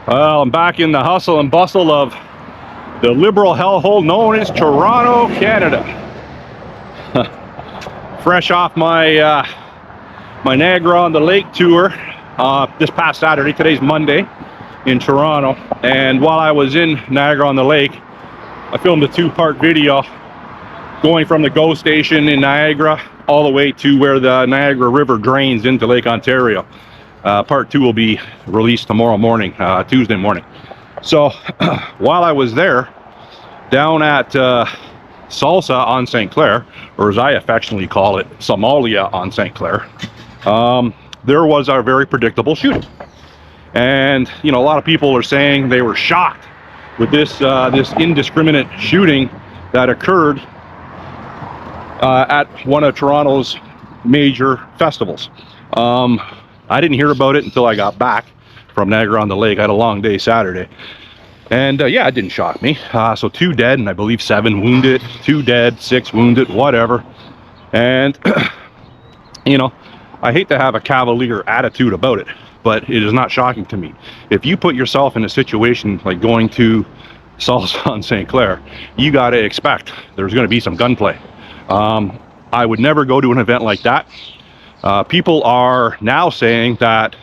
Well, I'm back in the hustle and bustle of the liberal hellhole known as Toronto, Canada. Fresh off my my Niagara on the Lake tour this past Saturday. Today's Monday in Toronto, and while I was in Niagara on the Lake, I filmed a two-part video going from the GO station in Niagara all the way to where the Niagara River drains into Lake Ontario. Part 2 will be released tomorrow morning, Tuesday morning. So while I was there, down at Salsa on St. Clair, or as I affectionately call it, Somalia on St. Clair, there was a very predictable shooting. And, you know, a lot of people are saying they were shocked with this indiscriminate shooting that occurred at one of Toronto's major festivals. I didn't hear about it until I got back from Niagara on the Lake. I had a long day Saturday. And yeah, it didn't shock me. So 2 dead and I believe 7 wounded, 2 dead, 6 wounded, whatever. And, you know, I hate to have a cavalier attitude about it, but it is not shocking to me. If you put yourself in a situation like going to Salsa on St. Clair, you got to expect there's going to be some gunplay. I would never go to an event like that. People are now saying that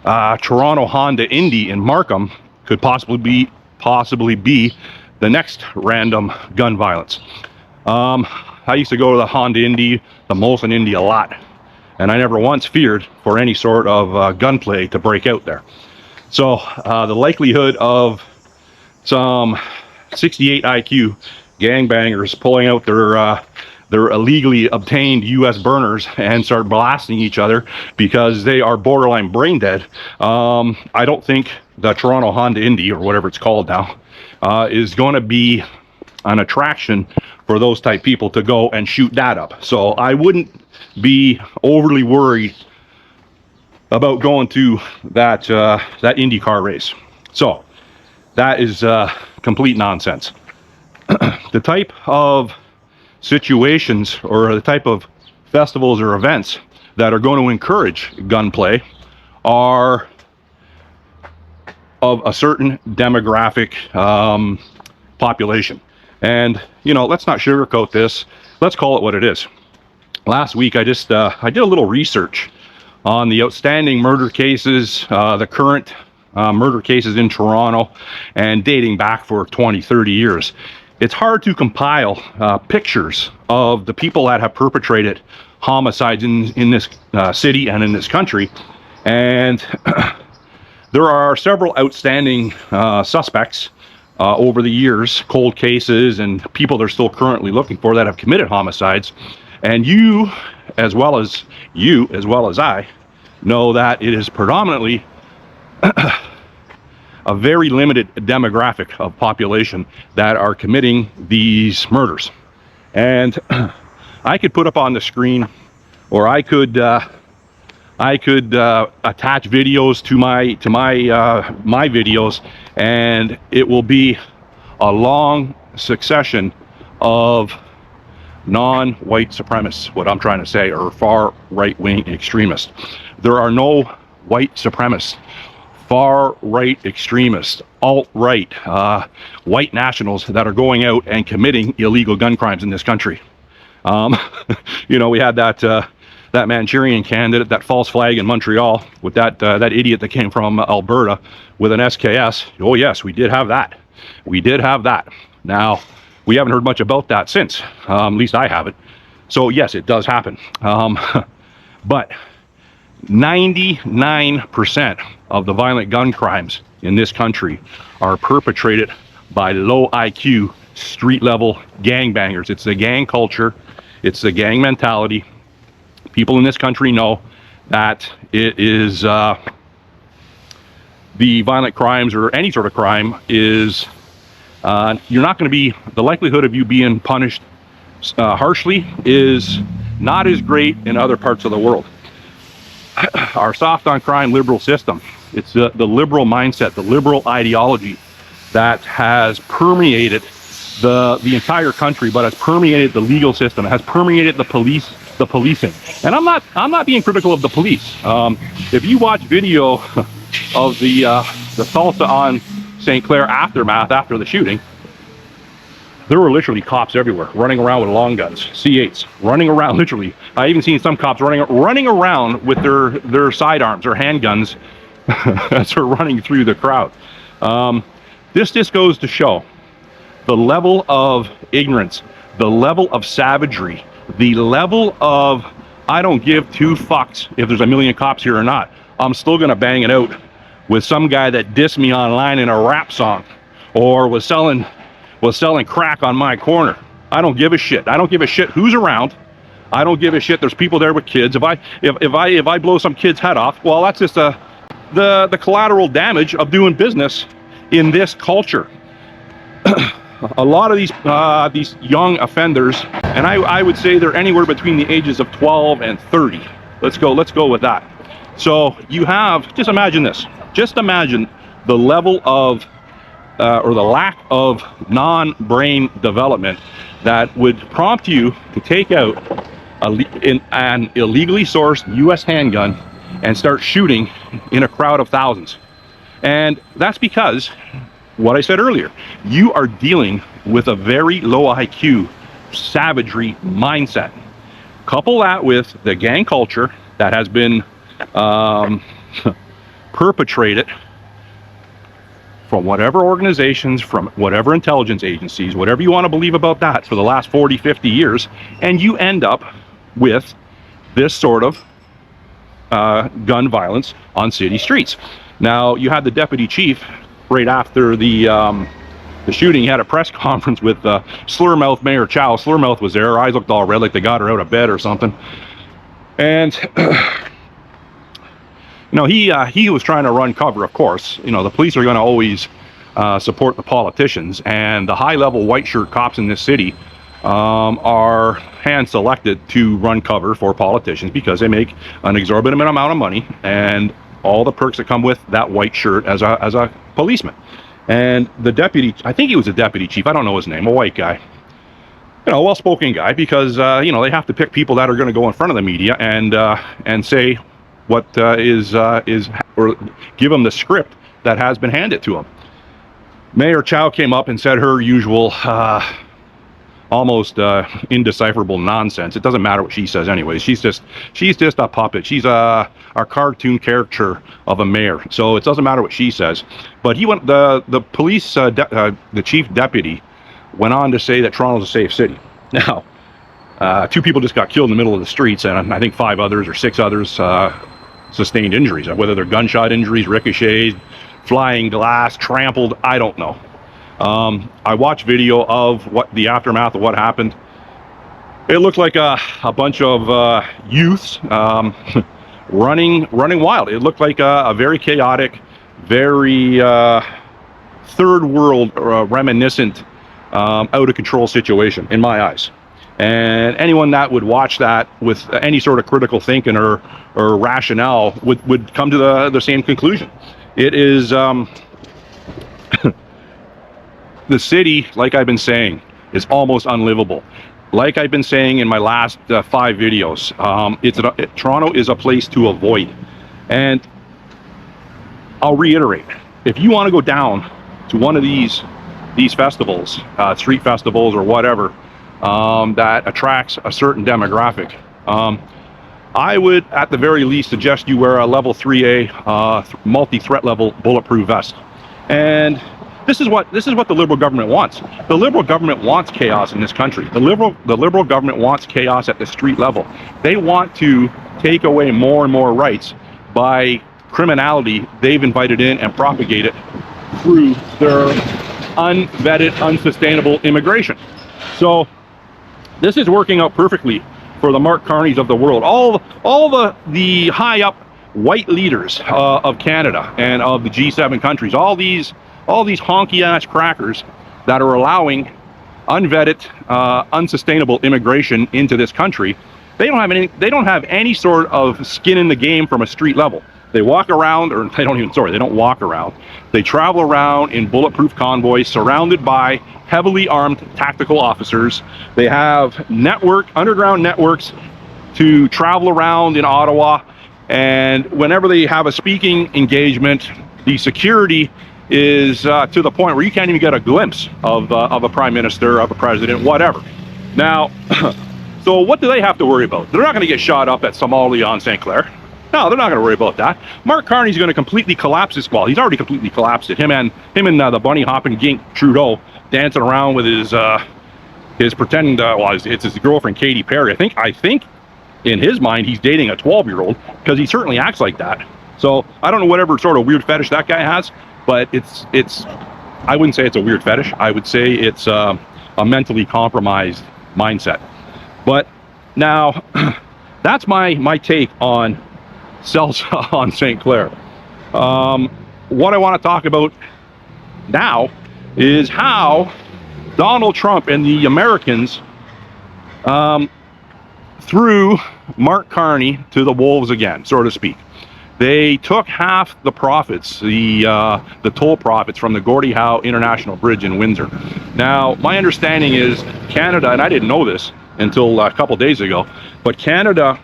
Toronto Honda Indy in Markham could possibly be the next random gun violence. I used to go to the Honda Indy, the Molson Indy a lot, and I never once feared for any sort of gunplay to break out there. So the likelihood of some 68 IQ gangbangers pulling out their illegally obtained U.S. burners and start blasting each other because they are borderline brain dead. I don't think the Toronto Honda Indy, or whatever it's called now, is going to be an attraction for those type people to go and shoot that up. So I wouldn't be overly worried about going to that IndyCar race. So that is complete nonsense. The type of situations or the type of festivals or events that are going to encourage gunplay are of a certain demographic population. And, you know, let's not sugarcoat this. Let's call it what it is. Last week, I did a little research on the outstanding murder cases, the current murder cases in Toronto, and dating back for 20, 30 years. It's hard to compile pictures of the people that have perpetrated homicides in this city and in this country. And there are several outstanding suspects over the years, cold cases, and people they're still currently looking for that have committed homicides. And you, as well as I, know that it is predominantly a very limited demographic of population that are committing these murders. And I could put up on the screen, or I could attach videos to my videos, and it will be a long succession of non-white supremacists, what I'm trying to say, or far right-wing extremists. There are no white supremacists, far right extremists, alt-right, white nationals that are going out and committing illegal gun crimes in this country. You know, we had that Manchurian candidate, that false flag in Montreal, with that idiot that came from Alberta with an SKS. Oh yes, we did have that. We did have that. Now, we haven't heard much about that since. At least I haven't. So yes, it does happen. But 99% of the violent gun crimes in this country are perpetrated by low IQ, street level gangbangers. It's the gang culture. It's the gang mentality. People in this country know that it is the violent crimes, or any sort of crime, is you're not going to be, the likelihood of you being punished harshly is not as great in other parts of the world. Our soft on crime liberal system, it's the liberal mindset, the liberal ideology that has permeated the entire country, but has permeated the legal system, has permeated the policing. And I'm not being critical of the police. If you watch video of the Salsa on St. Clair aftermath after the shooting, there were literally cops everywhere, running around with long guns, C8s, running around. Literally, I even seen some cops running around with their sidearms or handguns as they're running through the crowd. This just goes to show the level of ignorance, the level of savagery, the level of I don't give two fucks if there's a million cops here or not. I'm still gonna bang it out with some guy that dissed me online in a rap song, or was selling crack on my corner. I don't give a shit. I don't give a shit who's around. I don't give a shit. There's people there with kids. If I blow some kid's head off, well, that's just the collateral damage of doing business in this culture. A lot of these young offenders, and I would say they're anywhere between the ages of 12 and 30. Let's go with that. So you have, just imagine this. Just imagine the level of or the lack of non-brain development that would prompt you to take out an illegally sourced U.S. handgun and start shooting in a crowd of thousands. And that's because, what I said earlier, you are dealing with a very low IQ, savagery mindset. Couple that with the gang culture that has been perpetrated from whatever organizations, from whatever intelligence agencies, whatever you want to believe about that for the last 40, 50 years, and you end up with this sort of gun violence on city streets. Now, you had the deputy chief right after the shooting. He had a press conference with Slurmouth Mayor Chow. Slurmouth was there. Her eyes looked all red like they got her out of bed or something. And he was trying to run cover, of course. The police are going to always support the politicians, and the high-level white shirt cops in this city are hand-selected to run cover for politicians because they make an exorbitant amount of money and all the perks that come with that white shirt as a policeman. And the deputy, I think he was a deputy chief, I don't know his name, a white guy, well-spoken guy, because they have to pick people that are going to go in front of the media and say what is or give them the script that has been handed to them. Mayor Chow came up and said her usual almost indecipherable nonsense. It doesn't matter what she says anyways. She's just a puppet. She's a cartoon caricature of a mayor, so it doesn't matter what she says. But the police the chief deputy went on to say that Toronto's a safe city. Now, 2 people just got killed in the middle of the streets, and I think 5 others or 6 others sustained injuries, whether they're gunshot injuries, ricocheted, flying glass, trampled, I don't know. I watched video of the aftermath of what happened. It looked like a bunch of youths running wild. It looked like a very chaotic, very third world reminiscent out of control situation in my eyes. And anyone that would watch that with any sort of critical thinking or rationale would come to the same conclusion. It is the city, like I've been saying, is almost unlivable. Like I've been saying in my last 5 videos, Toronto is a place to avoid. And I'll reiterate, if you want to go down to one of these festivals, street festivals or whatever, that attracts a certain demographic, I would at the very least suggest you wear a level 3A multi-threat level bulletproof vest. And this is what the Liberal government wants. The Liberal government wants chaos in this country. The Liberal government wants chaos at the street level. They want to take away more and more rights by criminality they've invited in and propagated through their unvetted, unsustainable immigration. So this is working out perfectly for the Mark Carneys of the world. All the high up white leaders of Canada and of the G7 countries, all these honky ass crackers that are allowing unvetted, unsustainable immigration into this country, they don't have any sort of skin in the game from a street level. They walk around, or they don't walk around. They travel around in bulletproof convoys surrounded by heavily armed tactical officers. They have underground networks to travel around in Ottawa And whenever they have a speaking engagement, the security is to the point where you can't even get a glimpse of a prime minister, of a president, whatever. Now, so what do they have to worry about? They're not going to get shot up at Somalia on St. Clair. No, they're not going to worry about that. Mark Carney's going to completely collapse this. Well, he's already completely collapsed it. Him and the bunny hopping gink Trudeau dancing around with his pretend. Well, it's his girlfriend Katy Perry. I think in his mind he's dating a 12-year-old because he certainly acts like that. So I don't know whatever sort of weird fetish that guy has, but it's. I wouldn't say it's a weird fetish. I would say it's a mentally compromised mindset. But now, that's my take on Salsa on St. Clair. What I want to talk about now is how Donald Trump and the Americans threw Mark Carney to the wolves again, so to speak. They took half the profits, the toll profits from the Gordie Howe International Bridge in Windsor. Now, my understanding is Canada, and I didn't know this until a couple days ago, but Canada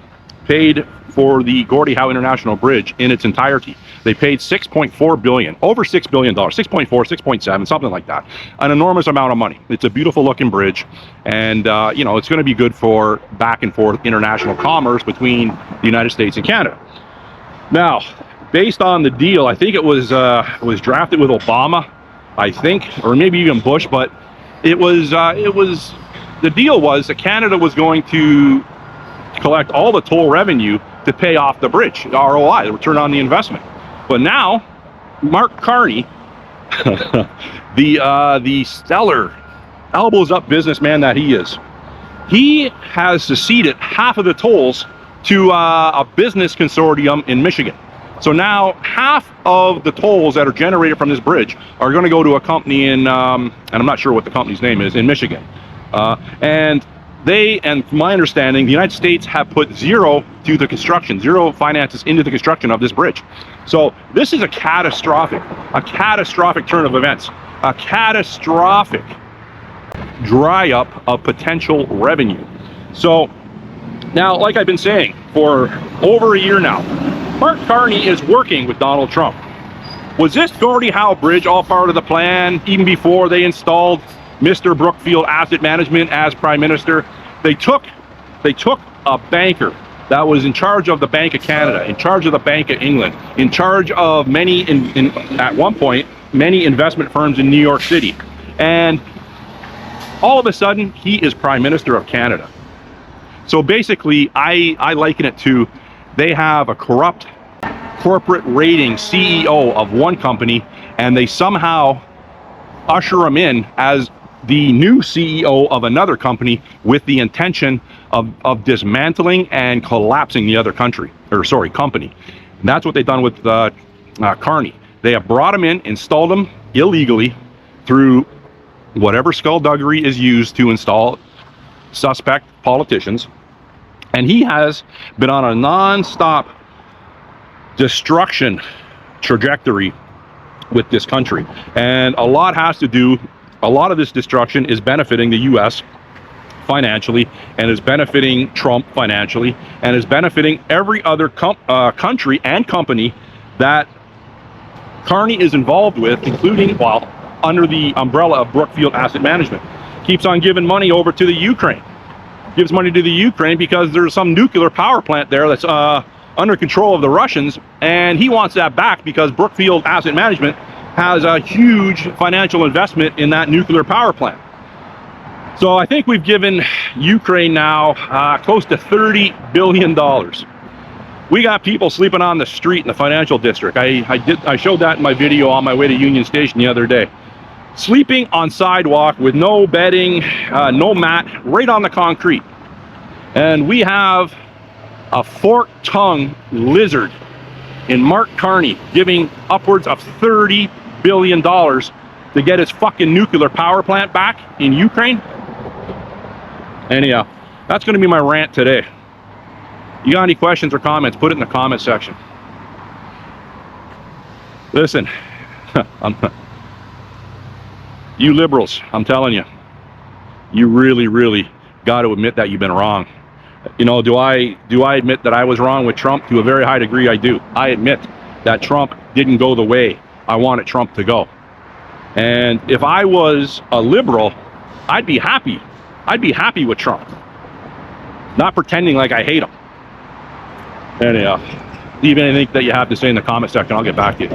paid for the Gordie Howe International Bridge in its entirety. They paid $6.4 billion, over $6 billion, 6.4, 6.7, something like that. An enormous amount of money. It's a beautiful looking bridge, and you know, it's going to be good for back and forth international commerce between the United States and Canada. Now, based on the deal, I think it was drafted with Obama, I think, or maybe even Bush, but the deal was that Canada was going to collect all the toll revenue to pay off the bridge, the ROI, the return on the investment. But now, Mark Carney, the stellar, elbows up businessman that he is, he has seceded half of the tolls to a business consortium in Michigan. So now half of the tolls that are generated from this bridge are going to go to a company in, and I'm not sure what the company's name is, in Michigan. And from my understanding, the United States have put zero to the construction, zero finances into the construction of this bridge. So this is a catastrophic turn of events, a catastrophic dry up of potential revenue. So now, like I've been saying for over a year now, Mark Carney is working with Donald Trump. Was this Gordie Howe Bridge all part of the plan even before they installed Mr. Brookfield Asset Management as Prime Minister? They took a banker that was in charge of the Bank of Canada, in charge of the Bank of England, in charge of at one point, many investment firms in New York City. And all of a sudden, he is Prime Minister of Canada. So basically, I liken it to, they have a corrupt corporate rating CEO of one company, and they somehow usher him in as the new CEO of another company with the intention of dismantling and collapsing the other company. And that's what they've done with Carney. They have brought him in, installed him illegally through whatever skullduggery is used to install suspect politicians. And he has been on a non-stop destruction trajectory with this country. And a lot of this destruction is benefiting the U.S. financially, and is benefiting Trump financially, and is benefiting every other country and company that Carney is involved with, including, well, under the umbrella of Brookfield Asset Management. Keeps on giving money over to the Ukraine. Gives money to the Ukraine because there's some nuclear power plant there that's under control of the Russians, and he wants that back because Brookfield Asset Management has a huge financial investment in that nuclear power plant. So I think we've given Ukraine now close to $30 billion. We got people sleeping on the street in the financial district. I showed that in my video on my way to Union Station the other day. Sleeping on sidewalk with no bedding, no mat, right on the concrete. And we have a fork-tongued lizard in Mark Carney giving upwards of $30 billion to get his fucking nuclear power plant back in Ukraine. Anyhow, that's going to be my rant today. You got any questions or comments, put it in the comment section. Listen, you liberals, I'm telling you, you really, really got to admit that you've been wrong. You know, do I admit that I was wrong with Trump? To a very high degree, I do. I admit that Trump didn't go the way I wanted Trump to go. And if I was a liberal, I'd be happy. I'd be happy with Trump. Not pretending like I hate him. Anyhow, leave anything that you have to say in the comment section. I'll get back to you.